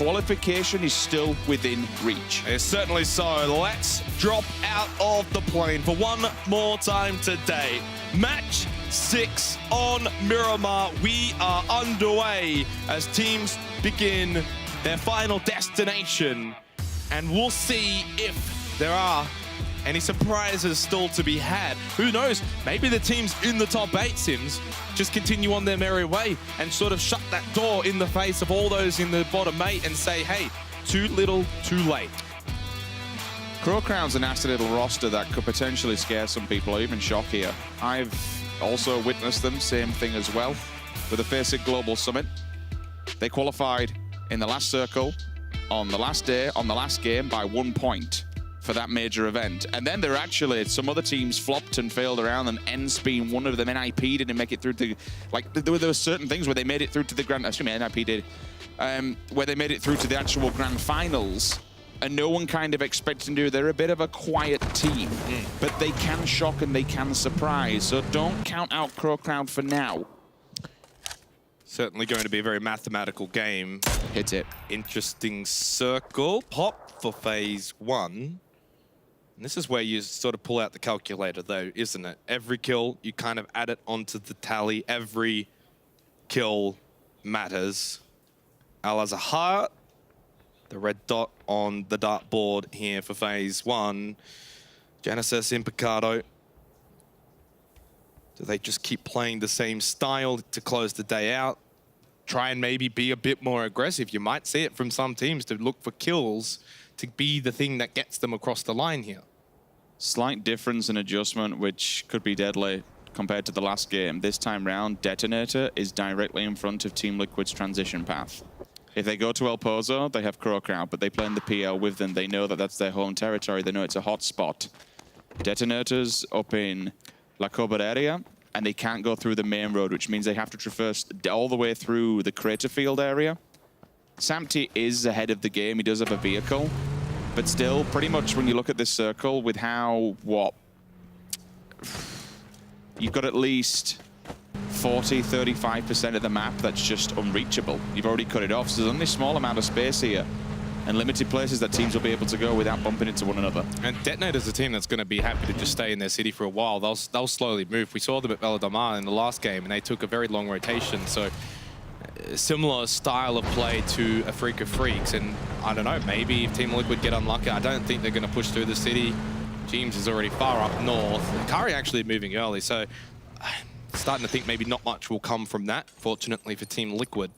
qualification is still within reach. It's certainly so. Let's drop out of the plane for one more time today. Match 6 on Miramar. We are underway as teams begin their final destination. And we'll see if there are any surprises still to be had. Who knows? Maybe the teams in the top 8 sims just continue on their merry way and sort of shut that door in the face of all those in the bottom 8 and say, hey, too little, too late. Crow Crown's a nasty little roster that could potentially scare some people or even shock here. I've also witnessed them, same thing as well, with the PUBG Global Summit. They qualified in the last circle, on the last day, on the last game by 1 point for that major event. And then there actually, some other teams flopped and failed around them, Ends being one of them. NIP didn't make it through to, like, there were certain things where they made it through to the grand, excuse me, NIP did, where they made it through to the actual grand finals, and no one kind of expected them to do. They're a bit of a quiet team, but they can shock and they can surprise. So don't count out Crow Crown for now. Certainly going to be a very mathematical game. Hit it. Interesting circle. Pop for phase 1. And this is where you sort of pull out the calculator, though, isn't it? Every kill, you kind of add it onto the tally. Every kill matters. Al has a heart. The red dot on the dartboard here for phase 1. Genesis in Picado. Do they just keep playing the same style to close the day out? Try and maybe be a bit more aggressive. You might see it from some teams to look for kills to be the thing that gets them across the line here. Slight difference in adjustment, which could be deadly compared to the last game. This time round, Detonator is directly in front of Team Liquid's transition path. If they go to El Pozo, they have Crow Crown, but they play in the PL with them. They know that that's their home territory. They know it's a hot spot. Detonator's up in La Cobraderia, and they can't go through the main road, which means they have to traverse all the way through the crater field area. Samty is ahead of the game. He does have a vehicle. But still, pretty much when you look at this circle with how, you've got at least 40, 35% of the map that's just unreachable. You've already cut it off, so there's only a small amount of space here and limited places that teams will be able to go without bumping into one another. And Detonator's a team that's going to be happy to just stay in their city for a while. They'll slowly move. We saw them at Veladamar in the last game, and they took a very long rotation, so a similar style of play to a Freak of Freaks, and I don't know, maybe if Team Liquid get unlucky, I don't think they're going to push through the city. James is already far up north. Kari actually moving early, so starting to think maybe not much will come from that, fortunately for Team Liquid.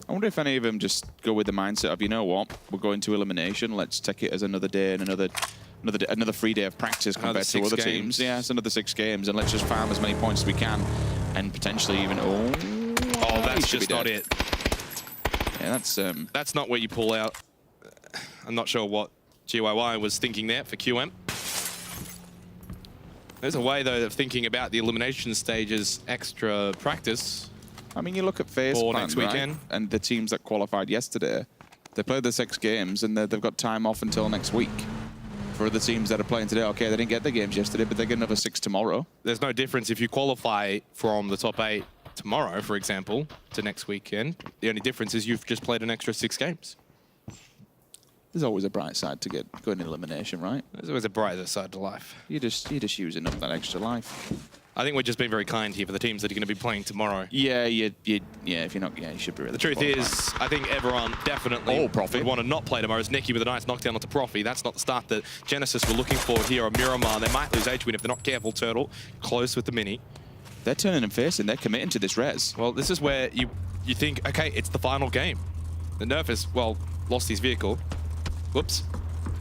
I wonder if any of them just go with the mindset of, you know what, we're going to elimination, let's take it as another day and another free day of practice compared to other teams. Yeah, it's another 6 games, and let's just farm as many points as we can, and potentially even, oh, that's just not it. Yeah, that's not where you pull out. I'm not sure what GYY was thinking there for QM. There's a way, though, of thinking about the elimination stages extra practice. I mean, you look at phase plan, next weekend, right? And the teams that qualified yesterday, they played the 6 games and they've got time off until next week. For the teams that are playing today, okay, they didn't get the games yesterday, but they get another 6 tomorrow. There's no difference if you qualify from the top 8 tomorrow, for example, to next weekend. The only difference is you've just played an extra 6 games. There's always a bright side to going in elimination, right? There's always a brighter side to life. You're just using up that extra life. I think we're just being very kind here for the teams that are going to be playing tomorrow. Yeah, if you're not, you should be really. The truth is, I think everyone definitely would want to not play tomorrow. As Neki with a nice knockdown onto Profi. That's not the start that Genesis were looking for here on Miramar. They might lose H-Win if they're not careful. Turtle close with the mini. They're turning and facing. They're committing to this res. Well, this is where you think, okay, it's the final game. The Nerf has, well, lost his vehicle. Whoops.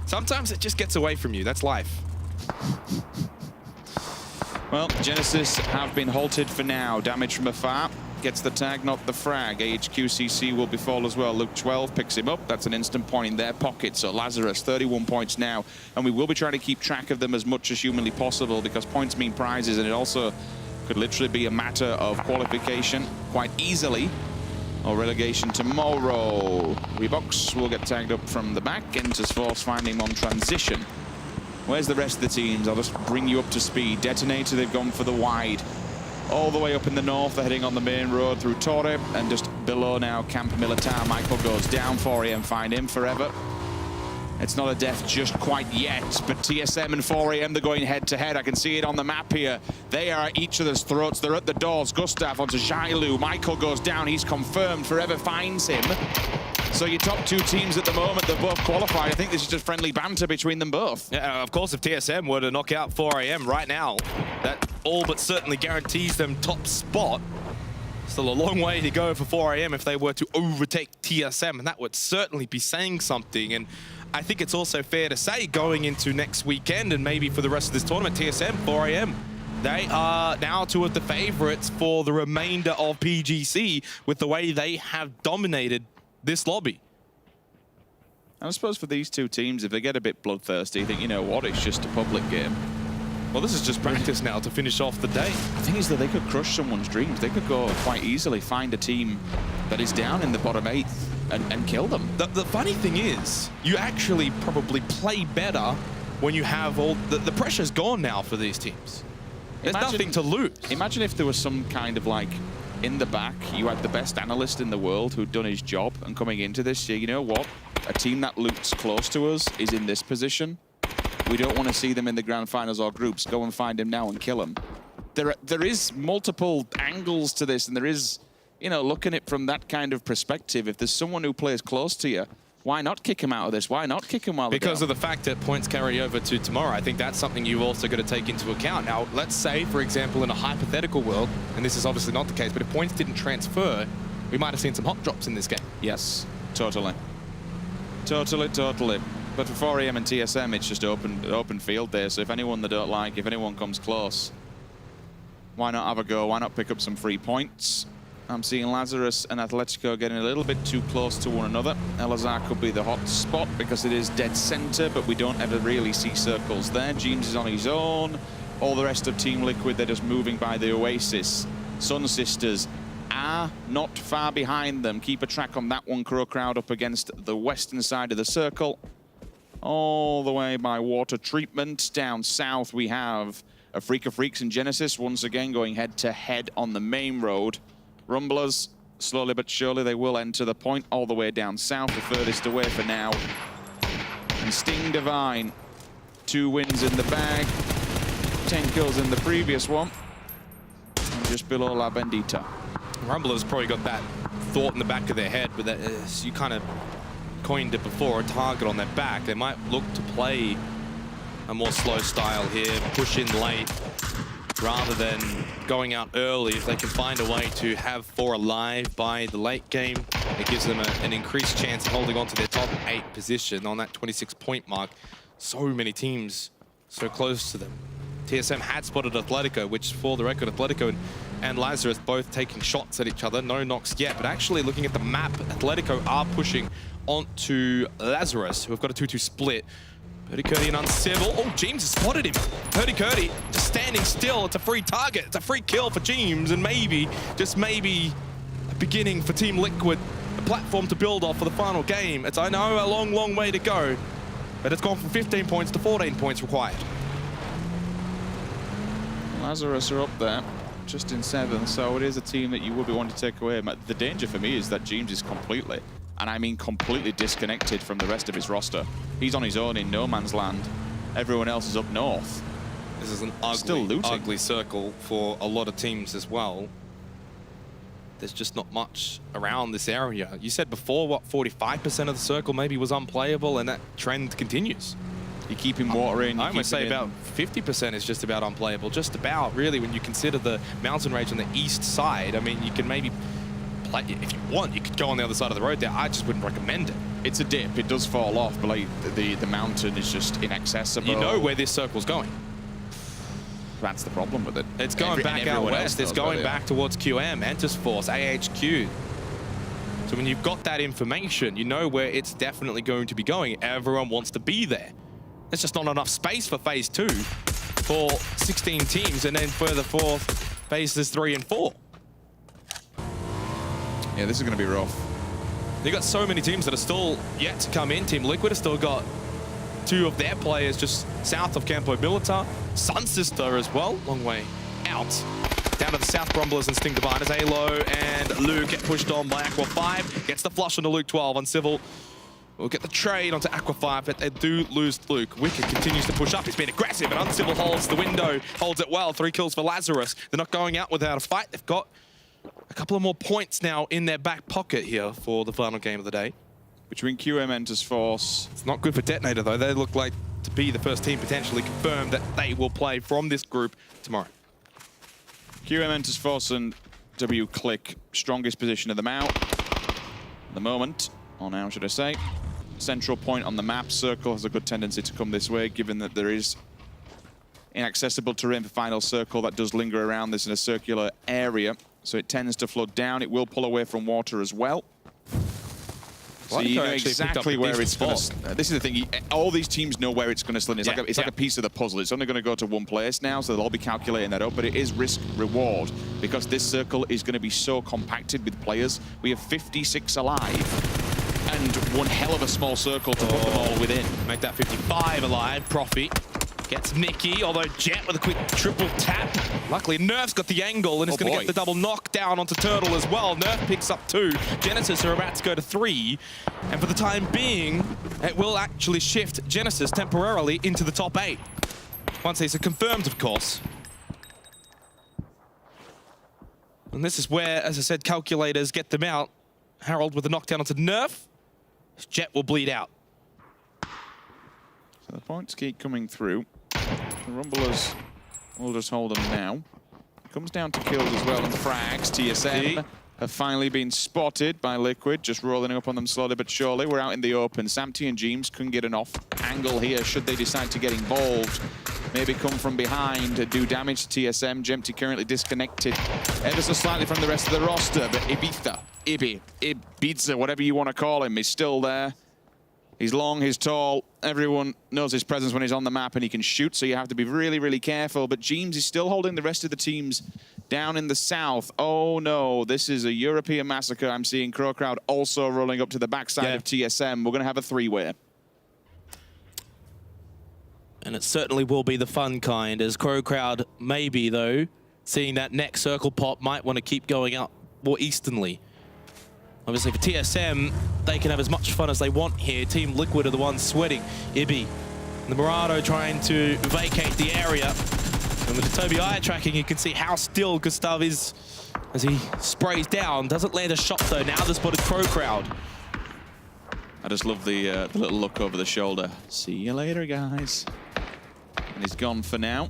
Sometimes it just gets away from you. That's life. Well, Genesis have been halted for now. Damage from afar. Gets the tag, not the frag. AHQCC will befall as well. Luke 12 picks him up. That's an instant point in their pocket. So Lazarus, 31 points now. And we will be trying to keep track of them as much as humanly possible because points mean prizes. And it also could literally be a matter of qualification quite easily. Or relegation tomorrow. Reeboks will get tagged up from the back. Enters Force finding on transition. Where's the rest of the teams? I'll just bring you up to speed. Detonator, they've gone for the wide. All the way up in the north, they're heading on the main road through Torre and just below now, Camp Militar. Michael goes down, 4AM find him forever. It's not a death just quite yet, but TSM and 4AM, they're going head-to-head. I can see it on the map here. They are at each other's throats. They're at the doors. Gustav onto Jailu. Michael goes down. He's confirmed. Forever finds him. So your top two teams at the moment, they're both qualified. I think this is just friendly banter between them both. Yeah, of course, if TSM were to knock out 4AM right now, that all but certainly guarantees them top spot. Still a long way to go for 4AM if they were to overtake TSM, and that would certainly be saying something. And I think it's also fair to say going into next weekend and maybe for the rest of this tournament, TSM, 4AM, they are now two of the favorites for the remainder of PGC with the way they have dominated this lobby. And I suppose for these two teams, if they get a bit bloodthirsty, you think, you know what, it's just a public game. Well, this is just practice now to finish off the day. The thing is that they could crush someone's dreams. They could go quite easily find a team that is down in the bottom 8th and kill them. The funny thing is, you actually probably play better when you have all... The pressure's gone now for these teams. There's nothing to lose. Imagine if there was some kind of like, in the back, you had the best analyst in the world who'd done his job, and coming into this year, you know what? A team that looks close to us is in this position. We don't want to see them in the grand finals or groups. Go and find him now and kill him. There is multiple angles to this, and there is, you know, looking at it from that kind of perspective. If there's someone who plays close to you, why not kick him out of this? Why not kick him while they're Because down? of the fact that points carry over to tomorrow. I think that's something you've also got to take into account. Now, let's say, for example, in a hypothetical world, and this is obviously not the case, but if points didn't transfer, we might have seen some hot drops in this game. Yes, totally. Totally. But for 4AM and TSM, it's just open field there. So if anyone they don't like, if anyone comes close, why not have a go? Why not pick up some free points? I'm seeing Lazarus and Atletico getting a little bit too close to one another. Elazar could be the hot spot because it is dead center, but we don't ever really see circles there. James is on his own. All the rest of Team Liquid, they're just moving by the Oasis. Sun Sisters are not far behind them. Keep a track on that one, Crow Crowd up against the western side of the circle. All the way by water treatment. Down south we have a Freak of Freaks and Genesis once again going head-to-head on the main road. Rumblers, slowly but surely they will enter the point all the way down south, the furthest away for now. And Sting Divine, 2 wins in the bag, 10 kills in the previous one, and just below La Bendita. Rumblers probably got that thought in the back of their head, but that is, you kind of coined it before, a target on their back. They might look to play a more slow style here, push in late, rather than going out early. If they can find a way to have 4 alive by the late game, it gives them an increased chance of holding on to their top 8 position on that 26-point mark. So many teams so close to them. TSM had spotted Atletico, which, for the record, Atletico and Lazarus both taking shots at each other. No knocks yet, but actually looking at the map, Atletico are pushing onto Lazarus, who have got a 2-2 split. Hurdy-Curdy and Uncivil. Oh, James has spotted him. Hurdy-Curdy just standing still. It's a free target. It's a free kill for James, and maybe, just maybe, a beginning for Team Liquid, a platform to build off for the final game. It's, I know, a long, long way to go, but it's gone from 15 points to 14 points required. Lazarus are up there, just in 7th, so it is a team that you would be wanting to take away. But the danger for me is that James is completely, and I mean completely, disconnected from the rest of his roster. He's on his own in no man's land. Everyone else is up north. This is an ugly circle for a lot of teams as well. There's just not much around this area. You said before, what, 45% of the circle maybe was unplayable, and that trend continues. You keep him water in. I would say about 50% is just about unplayable. Just about, really, when you consider the mountain range on the east side. I mean, you can maybe play, if you want, you could go on the other side of the road there. I just wouldn't recommend it. It's a dip. It does fall off, but like the mountain is just inaccessible. You know where this circle's going. That's the problem with it. It's going back out west. It's going back towards QM, Entus Force, AHQ. So when you've got that information, you know where it's definitely going to be going. Everyone wants to be there. There's just not enough space for phase 2 for 16 teams, and then further forth, phases 3 and 4. Yeah, this is going to be rough. They've got so many teams that are still yet to come in. Team Liquid has still got 2 of their players just south of Campo Militar. Sun Sister as well, long way out. Down to the South Grumblers and Sting Diviners. Alo and Luke get pushed on by Aqua 5. Gets the flush onto Luke 12. Uncivil will get the trade onto Aqua 5, but they do lose Luke. Wicked continues to push up. He's been aggressive, and Uncivil holds the window, holds it well. 3 kills for Lazarus. They're not going out without a fight. They've got a couple of more points now in their back pocket here for the final game of the day. Between QM enters Force. It's not good for Detonator, though. They look like to be the first team potentially confirmed that they will play from this group tomorrow. QM enters Force and W Click, strongest position of them out at the moment, or now should I say. Central point on the map. Circle has a good tendency to come this way, given that there is inaccessible terrain for Final Circle that does linger around this in a circular area, so it tends to flood down. It will pull away from water as well. So you know exactly where it's going to... This is the thing, all these teams know where it's going to slid. It's, like a piece of the puzzle. It's only going to go to one place now, so they'll all be calculating that up, but it is risk-reward, because this circle is going to be so compacted with players. We have 56 alive, and one hell of a small circle to put them all within. Make that 55 alive. Profi gets Nikki, although Jet with a quick triple tap. Luckily, Nerf's got the angle and is going to get the double knockdown onto Turtle as well. Nerf picks up 2. Genesis are about to go to 3. And for the time being, it will actually shift Genesis temporarily into the top 8. Once these are confirmed, of course. And this is where, as I said, calculators get them out. Harold with a knockdown onto Nerf. Jet will bleed out. So the points keep coming through. The Rumblers will just hold them now. Comes down to kills as well and frags. TSM have finally been spotted by Liquid, just rolling up on them slowly but surely. We're out in the open. Samty and James couldn't get an off angle here should they decide to get involved. Maybe come from behind to do damage to TSM. Jempty currently disconnected ever so slightly from the rest of the roster, but Ibiza, whatever you want to call him, is still there. He's long, he's tall. Everyone knows his presence when he's on the map and he can shoot, so you have to be really, really careful. But James is still holding the rest of the teams down in the south. Oh no, this is a European massacre. I'm seeing Crow Crowd also rolling up to the backside of TSM. We're going to have a 3-way. And it certainly will be the fun kind, as Crow Crowd maybe, though, seeing that next circle pop, might want to keep going up more easternly. Obviously, for TSM, they can have as much fun as they want here. Team Liquid are the ones sweating. Ibi and the Murado trying to vacate the area. And with the Toby eye tracking, you can see how still Gustav is as he sprays down. Doesn't land a shot, though. Now the spotted Crow Crowd. I just love the little look over the shoulder. See you later, guys. And he's gone for now.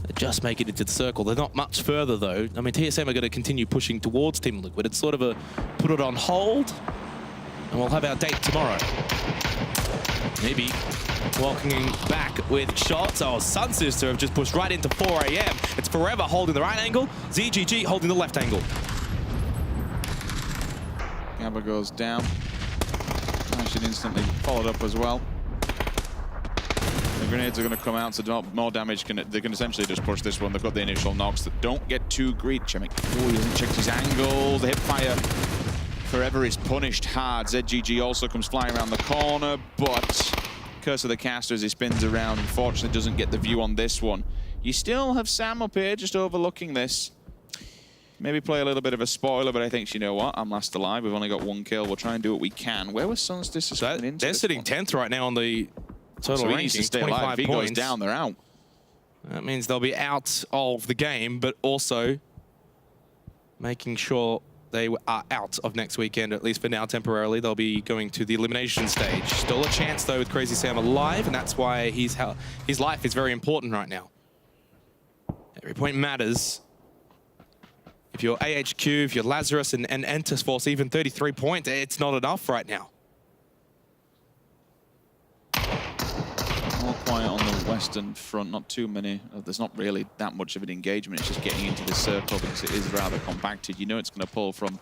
They just make it into the circle. They're not much further, though. I mean, TSM are going to continue pushing towards Team Liquid. It's sort of a put it on hold, and we'll have our date tomorrow. Maybe walking back with shots. Oh, Sun Sister have just pushed right into 4 AM. It's Forever holding the right angle. ZGG holding the left angle. Gabba goes down. I should instantly followed up as well. The grenades are going to come out, so more damage. They can essentially just push this one. They've got the initial knocks that don't get too greedy. Chemic. Oh, he hasn't checked his angles. The hip fire. Forever is punished hard. ZGG also comes flying around the corner, but Curse of the Caster as he spins around, unfortunately doesn't get the view on this one. You still have Sam up here just overlooking this. Maybe play a little bit of a spoiler, but I think, you know what, I'm last alive. We've only got 1 kill. We'll try and do what we can. Where was Sunstice? So they're sitting 10th right now on the total ranking. He needs to stay alive. If he goes down, they're out. That means they'll be out of the game, but also making sure they are out of next weekend, at least for now, temporarily. They'll be going to the elimination stage. Still a chance, though, with Crazy Sam alive, and that's why his life is very important right now. Every point matters. If you're AHQ, if you're Lazarus and Entus Force, even 33 points, it's not enough right now. More quiet on the western front, not too many. There's not really that much of an engagement. It's just getting into the circle because it is rather compacted. You know it's going to pull from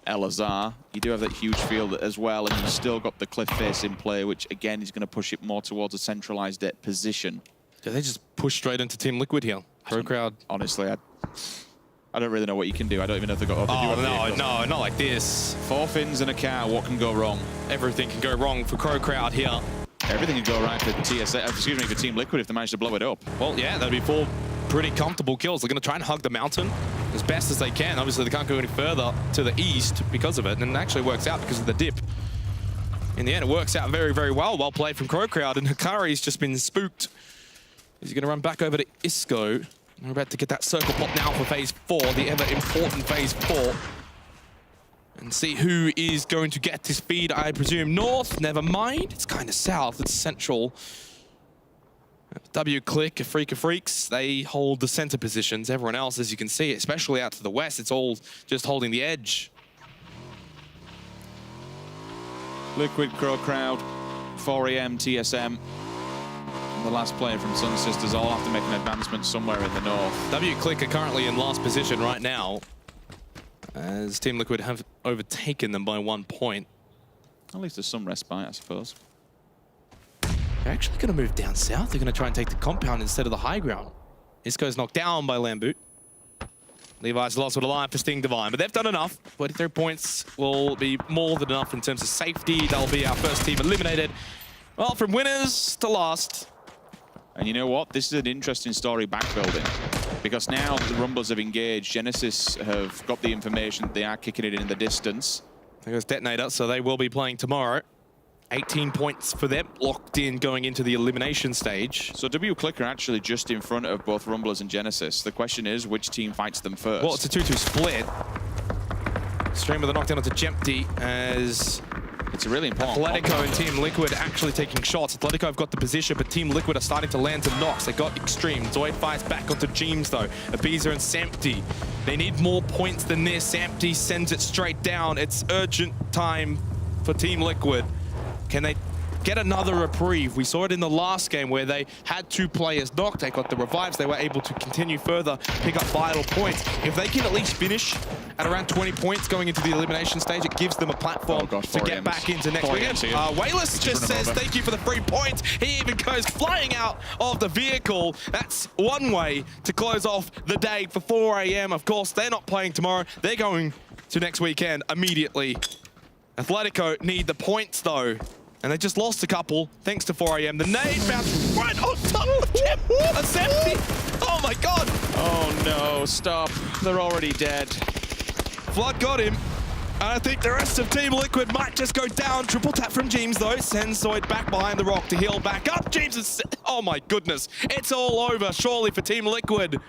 Elazar. You do have that huge field as well, and you've still got the cliff face in play, which again is going to push it more towards a centralized position. Do they just push straight into Team Liquid here? Pro Crowd. Honestly, I don't really know what you can do. I don't even know if they've got... Oh, no, not like this. 4 fins and a car. What can go wrong? Everything can go wrong for Crow Crowd here. Everything can go right for TSA, excuse me, for Team Liquid if they manage to blow it up. Well, yeah, that'd be 4 pretty comfortable kills. They're going to try and hug the mountain as best as they can. Obviously, they can't go any further to the east because of it, and it actually works out because of the dip. In the end, it works out very, very well. Well played from Crowd, and Hikari's just been spooked. He's going to run back over to Isco. We're about to get that circle pop now for Phase 4, the ever-important Phase 4. And see who is going to get this feed. I presume north, never mind. It's kind of south, it's central. W-Click, a freak of freaks, they hold the center positions. Everyone else, as you can see, especially out to the west, it's all just holding the edge. Liquid, Crowd, 4 AM, TSM. And the last player from Sun Sisters all have to make an advancement somewhere in the north. W-Click are currently in last position right now, as Team Liquid have overtaken them by 1 point. At least there's some respite, I suppose. They're actually going to move down south. They're going to try and take the compound instead of the high ground. Isco's knocked down by Lamboot. Levi's lost with a line for Sting Divine, but they've done enough. 43 points will be more than enough in terms of safety. They'll be our first team eliminated. Well, from winners to last. And you know what? This is an interesting story backbuilding. Because now the Rumblers have engaged. Genesis have got the information. They are kicking it in the distance. There goes Detonator, so they will be playing tomorrow. 18 points for them, locked in going into the elimination stage. So W-Click are actually just in front of both Rumblers and Genesis. The question is, which team fights them first? Well, it's a 2-2 split. Stream with a knockdown onto Jempty as it's a really important Atletico and Team Liquid actually taking shots. Atletico have got the position, but Team Liquid are starting to land some knocks. They got Extreme. Zoid fires back onto James, though. Ibiza and Sampty. They need more points than this. Sampty sends it straight down. It's urgent time for Team Liquid. Can they get another reprieve? We saw it in the last game where they had 2 players knocked. They got the revives. They were able to continue further, pick up vital points. If they can at least finish at around 20 points going into the elimination stage, it gives them a platform to get back into next weekend. Wayless just says thank you for the 3 points. He even goes flying out of the vehicle. That's one way to close off the day for 4 AM. Of course, they're not playing tomorrow. They're going to next weekend immediately. Atletico need the points, though. And they just lost a couple, thanks to 4 AM. The nade bounced right on top of Jim. That's empty. Oh my god. Oh no, stop. They're already dead. Flood got him. And I think the rest of Team Liquid might just go down. Triple tap from James, though. Sends Zoid back behind the rock to heal back up. James is... Oh my goodness. It's all over, surely, for Team Liquid.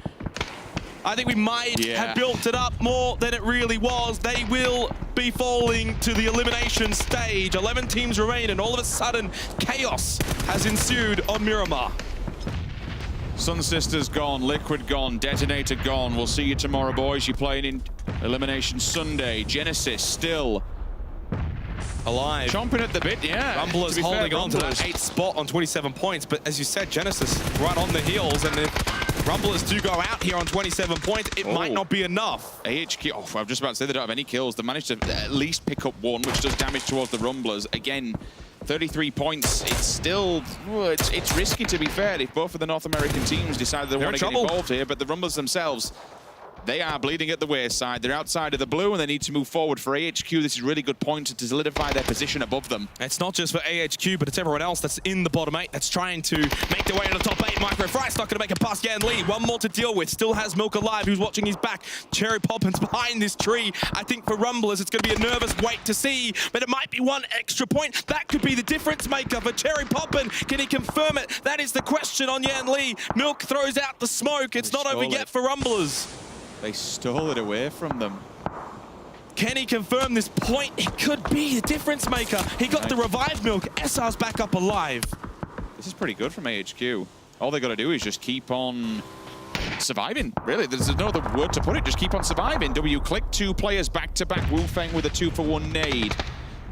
I think we might have built it up more than it really was. They will be falling to the elimination stage. 11 teams remain, and all of a sudden, chaos has ensued on Miramar. Sun Sisters gone, Liquid gone, Detonator gone. We'll see you tomorrow, boys. You're playing in Elimination Sunday. Genesis still alive. Chomping at the bit, yeah. Rumblers holding on to that 8th spot on 27 points. But as you said, Genesis right on the heels. And if Rumblers do go out here on 27 points, it might not be enough. AHQ, I'm just about to say they don't have any kills. They managed to at least pick up 1, which does damage towards the Rumblers. Again, 33 points. It's still, it's risky, to be fair, if both of the North American teams decide they want to get involved here. But the Rumblers themselves, they are bleeding at the wayside. They're outside of the blue, and they need to move forward. For AHQ, this is a really good point to solidify their position above them. It's not just for AHQ, but it's everyone else that's in the bottom 8 that's trying to make their way into the top 8. Micro Fry's not going to make it past Yan Lee. 1 more to deal with. Still has Milk alive, who's watching his back. Cherry Poppins behind this tree. I think for Rumblers, it's going to be a nervous wait to see, but it might be 1 extra point. That could be the difference maker for Cherry Poppin. Can he confirm it? That is the question on Yan Lee. Milk throws out the smoke. It's not over yet for Rumblers. They stole it away from them. Can he confirm this point? It could be the difference maker. He got the revive Milk. SR's back up alive. This is pretty good from AHQ. All they got to do is just keep on surviving, really. There's no other word to put it. Just keep on surviving. W-Click, 2 players back-to-back. Wufeng with a 2-for-1 nade.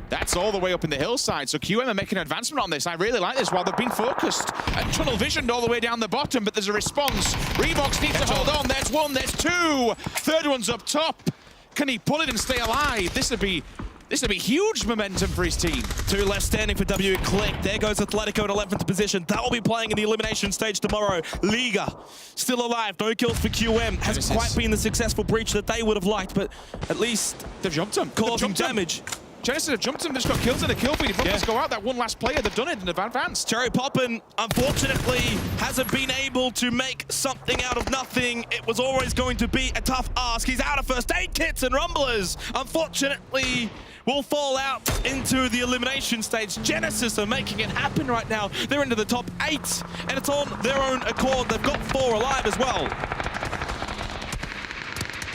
That's all the way up in the hillside. So QM are making an advancement on this. I really like this while they've been focused and tunnel visioned all the way down the bottom, but there's a response. Revox needs to hold on. There's 1, there's 2. 3rd one's up top. Can he pull it and stay alive? This would be huge momentum for his team. 2 left standing for W-Click. There goes Atletico in 11th position. That will be playing in the elimination stage tomorrow. Liga still alive. No kills for QM. Hasn't quite been the successful breach that they would have liked, but at least they've jumped him. Causing damage. Genesis have jumped him, just got kills in a kill feed. If let's go out, that one last player, they've done it and they've advanced. Cherry Poppin, unfortunately, hasn't been able to make something out of nothing. It was always going to be a tough ask. He's out of first aid kits, and Rumblers, unfortunately, will fall out into the elimination stage. Genesis are making it happen right now. They're into the top 8, and it's on their own accord. They've got 4 alive as well.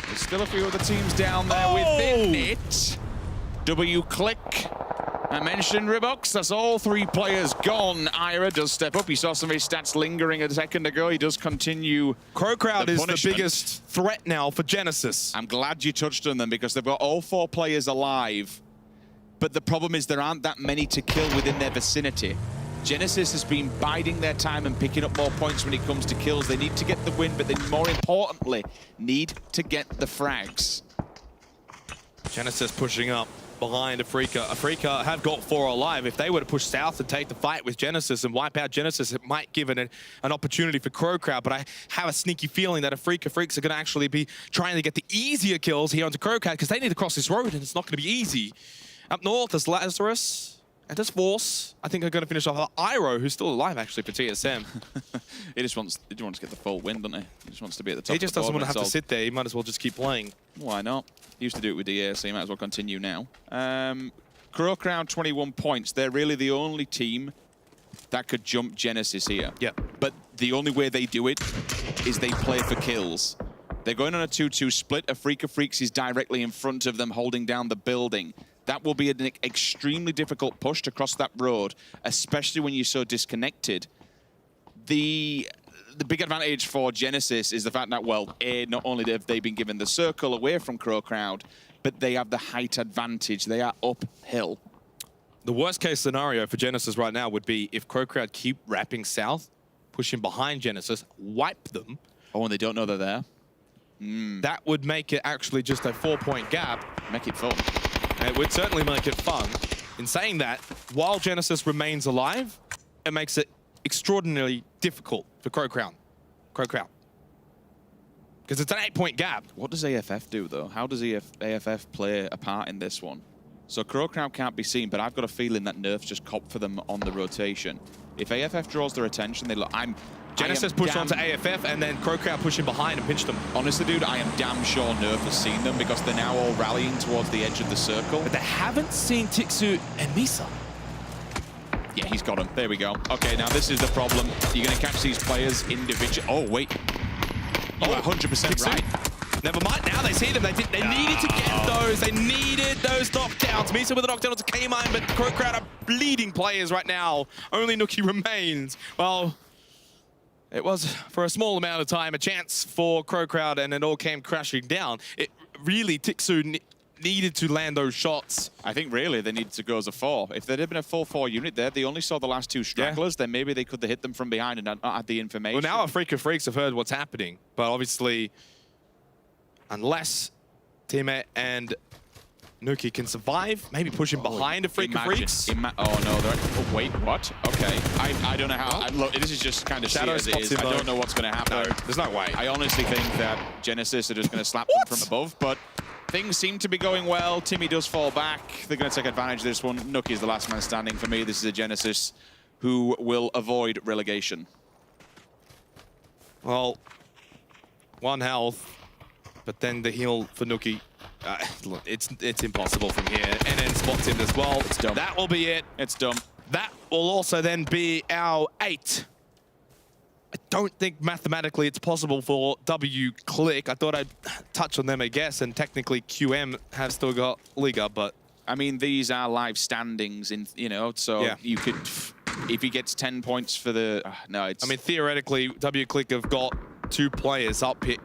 There's still a few other teams down there within it. W-Click. I mentioned Ribox. That's all 3 players gone. Ira does step up. He saw some of his stats lingering a second ago. He does continue. Crowd is the biggest threat now for Genesis. I'm glad you touched on them because they've got all 4 players alive. But the problem is there aren't that many to kill within their vicinity. Genesis has been biding their time and picking up more points when it comes to kills. They need to get the win, but they more importantly need to get the frags. Genesis pushing up behind Afrika. Afrika have got 4 alive. If they were to push south and take the fight with Genesis and wipe out Genesis, it might give it an opportunity for Crowd. But I have a sneaky feeling that Afrika Freaks are going to actually be trying to get the easier kills here onto Crowd because they need to cross this road and it's not going to be easy. Up north, there's Lazarus and there's Force. I think they're going to finish off Iro, who's still alive actually for TSM. He just wants to get the full win, doesn't he? He just wants to be at the top. He just doesn't want to have to sit there. He might as well just keep playing. Why not? He used to do it with DA, so he might as well continue now. Crowd 21 points. They're really the only team that could jump Genesis here. Yeah. But the only way they do it is they play for kills. They're going on a 2-2 split. Afrika Freaks is directly in front of them, holding down the building. That will be an extremely difficult push to cross that road, especially when you're so disconnected. The big advantage for Genesis is the fact that, well, not only have they been given the circle away from Crowd, but they have the height advantage. They are uphill. The worst case scenario for Genesis right now would be if Crowd keep wrapping south, pushing behind Genesis, wipe them. Oh, and they don't know they're there. That would make it actually just a 4-point gap. Make it fun. It would certainly make it fun. In saying that, while Genesis remains alive, it makes it extraordinarily difficult for Crowd. Because it's an 8-point gap. What does AFF do, though? How does AFF play a part in this one? So Crowd can't be seen, but I've got a feeling that Nerf's just copped for them on the rotation. If AFF draws their attention, they look... Genesis push onto AFF and then Crowd pushing behind and pinch them. Honestly, dude, I am damn sure Nerf has seen them because they're now all rallying towards the edge of the circle. But they haven't seen Tixu and Misa. Yeah, he's got him. There we go. Okay, now this is the problem. You're going to catch these players individually. Oh, wait. You are 100% right. Never mind. Now they see them. They needed to get those. They needed those knockdowns. Misa with a knockdown onto K-Mine, but Crowd are bleeding players right now. Only Nuki remains. Well... It was, for a small amount of time, a chance for Crowd, and it all came crashing down. It really, Tixu needed to land those shots. I think really they needed to go as a 4. If there had been a full 4 unit there, they only saw the last 2 stragglers, then maybe they could have hit them from behind and not had the information. Well, now Afrika Freaks have heard what's happening, but obviously, unless Teammate and Nuki can survive, maybe pushing behind Afrika Freaks. Oh no, oh, wait, what? Okay, I don't know how. Look, this is just kind of Shadow as it is. I don't know what's going to happen. No, there's no way. I honestly think that Genesis are just going to slap them from above, but things seem to be going well. Timmy does fall back. They're going to take advantage of this one. Nuki is the last man standing for me. This is a Genesis who will avoid relegation. Well, 1 health, but then the heal for Nuki. Look, it's impossible from here. And then spots him as well. It's dumb. That will be it. It's dumb. That will also then be our 8. I don't think mathematically it's possible for W-Click. I thought I'd touch on them, I guess, and technically QM have still got Liga, but... I mean, these are live standings, so yeah. You could... If he gets 10 points for the... no, it's... I mean, theoretically, W-Click have got 2 players up here.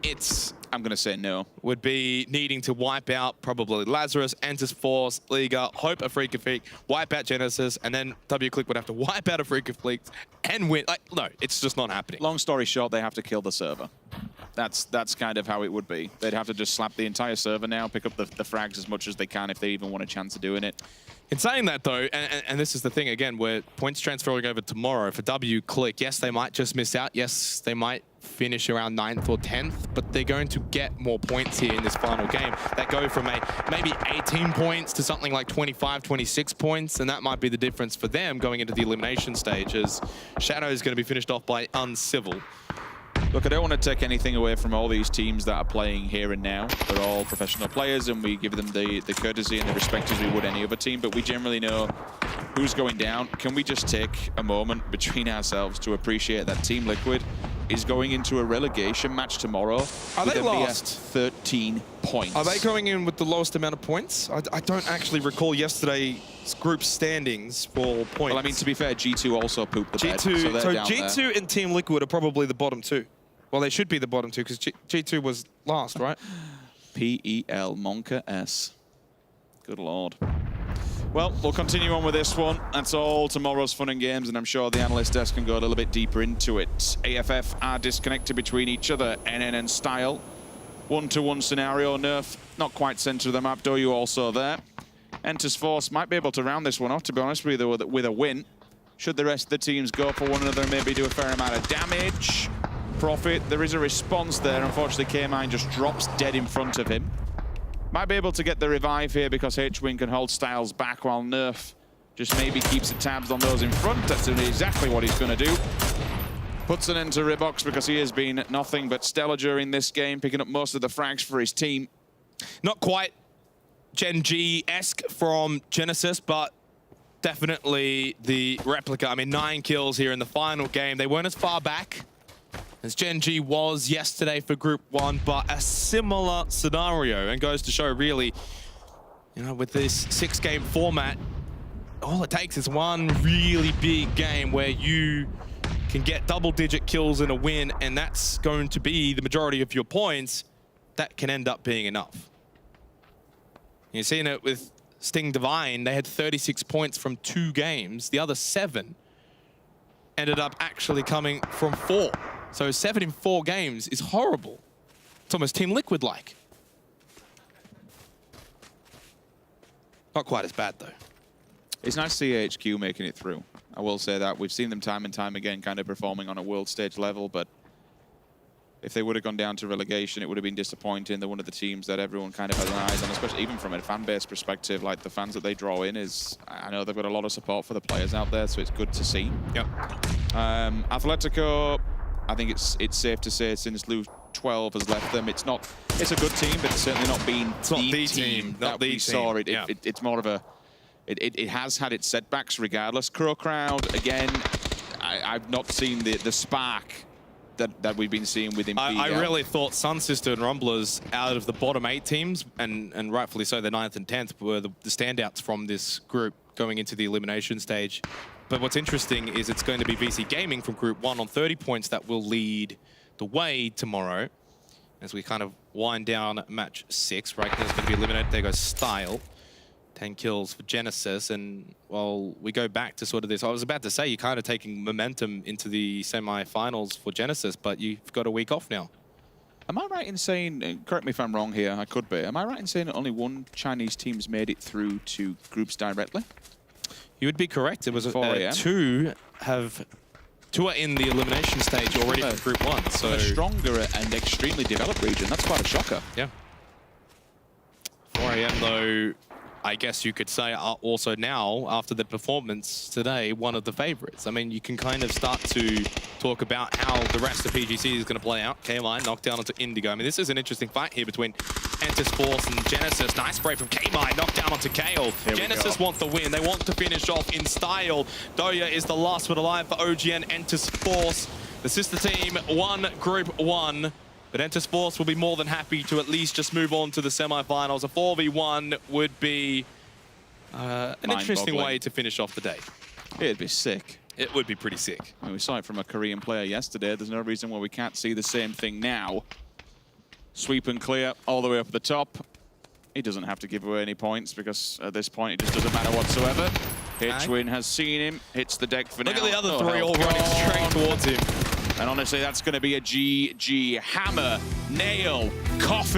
I'm going to say no. Would be needing to wipe out probably Lazarus, Entis Force, Liga, hope Afrika Freak, wipe out Genesis, and then W-Click would have to wipe out Afrika Freak and win. No, it's just not happening. Long story short, they have to kill the server. That's kind of how it would be. They'd have to just slap the entire server now, pick up the frags as much as they can if they even want a chance of doing it. In saying that, though, and this is the thing, again, where points transferring over tomorrow for W Click, yes, they might just miss out. Yes, they might finish around 9th or 10th, but they're going to get more points here in this final game that go from maybe 18 points to something like 25, 26 points, and that might be the difference for them going into the elimination stage, as Shadow is going to be finished off by Uncivil. Look, I don't want to take anything away from all these teams that are playing here and now. They're all professional players, and we give them the courtesy and the respect as we would any other team, but we generally know who's going down. Can we just take a moment between ourselves to appreciate that Team Liquid is going into a relegation match tomorrow? Are they lost? 13 points. Are they going in with the lowest amount of points? I don't actually recall yesterday's group standings for points. Well, I mean, to be fair, G2 also pooped the bed. G2, so G2 there. and Team Liquid are probably the bottom two. Well, they should be the bottom two because G2 was last, right? PEL Monka S. Good lord. Well, we'll continue on with this one. That's all tomorrow's fun and games, and I'm sure the analyst desk can go a little bit deeper into it. AFF are disconnected between each other. NN and Style. 1-to-1 scenario. Nerf not quite center of the map. Doyu also there. Enter's Force might be able to round this one off, to be honest with you, with a win. Should the rest of the teams go for one another and maybe do a fair amount of damage. Profit, there is a response there. Unfortunately, K-Mine just drops dead in front of him. Might be able to get the revive here because H-Wing can hold Styles back while Nerf just maybe keeps the tabs on those in front. That's exactly what he's going to do. Puts an end to Ribox because he has been nothing but stellar during this game, picking up most of the frags for his team. Not quite Gen G-esque from Genesis, but definitely the replica. I mean, 9 kills here in the final game. They weren't as far back as Gen G was yesterday for Group 1, but a similar scenario, and goes to show really, you know, with this 6-game format, all it takes is one really big game where you can get double-digit kills in a win, and that's going to be the majority of your points. That can end up being enough. You've seen it with Sting Divine. They had 36 points from 2 games. The other 7 ended up actually coming from 4. So 7 in 4 games is horrible. It's almost Team Liquid-like. Not quite as bad, though. It's nice to see HQ making it through. I will say that. We've seen them time and time again kind of performing on a world stage level, but if they would have gone down to relegation, it would have been disappointing. They're one of the teams that everyone kind of has an eyes on, especially even from a fan base perspective. Like, the fans that they draw in is, I know they've got a lot of support for the players out there, so it's good to see. Yep. Atletico, I think it's safe to say since Lu 12 has left them, it's a good team, but it's certainly not been the team that we saw. It's more of a, it has had its setbacks regardless. Crow Crowd, again, I've not seen the spark that we've been seeing with him. I really thought Sun Sister and Rumblers, out of the bottom 8 teams, and rightfully so, the 9th and 10th, were the standouts from this group going into the elimination stage. But what's interesting is it's going to be VC Gaming from Group 1 on 30 points that will lead the way tomorrow as we kind of wind down match 6. Right, there's going to be eliminated. There goes Style. 10 kills for Genesis, and while we go back to sort of this, I was about to say you're kind of taking momentum into the semi-finals for Genesis, but you've got a week off now. Am I right in saying, correct me if I'm wrong here, I could be, am I right in saying that only 1 Chinese team's made it through to groups directly? You would be correct. It was 2 are in the elimination stage already for Group 1. So a stronger and extremely developed region. That's quite a shocker. Yeah. 4 AM though, I guess you could say, are also now, after the performance today, one of the favorites. I mean, you can kind of start to talk about how the rest of PGC is going to play out. K-Mine knocked down onto Indigo. I mean, this is an interesting fight here between Entis Force and Genesis. Nice spray from K-Mine, knocked down onto Kale. Genesis want the win. They want to finish off in style. Doya is the last one alive for OGN Entis Force. The sister team won Group 1. But Entis Force will be more than happy to at least just move on to the semi-finals. A 4v1 would be an interesting way to finish off the day. It'd be sick. It would be pretty sick. I mean, we saw it from a Korean player yesterday. There's no reason why we can't see the same thing now. Sweep and clear all the way up the top. He doesn't have to give away any points because at this point it just doesn't matter whatsoever. Hitchwin has seen him, hits the deck for now. Look at the other 3 all running straight towards him. And honestly, that's going to be a GG. Hammer, nail, coffin.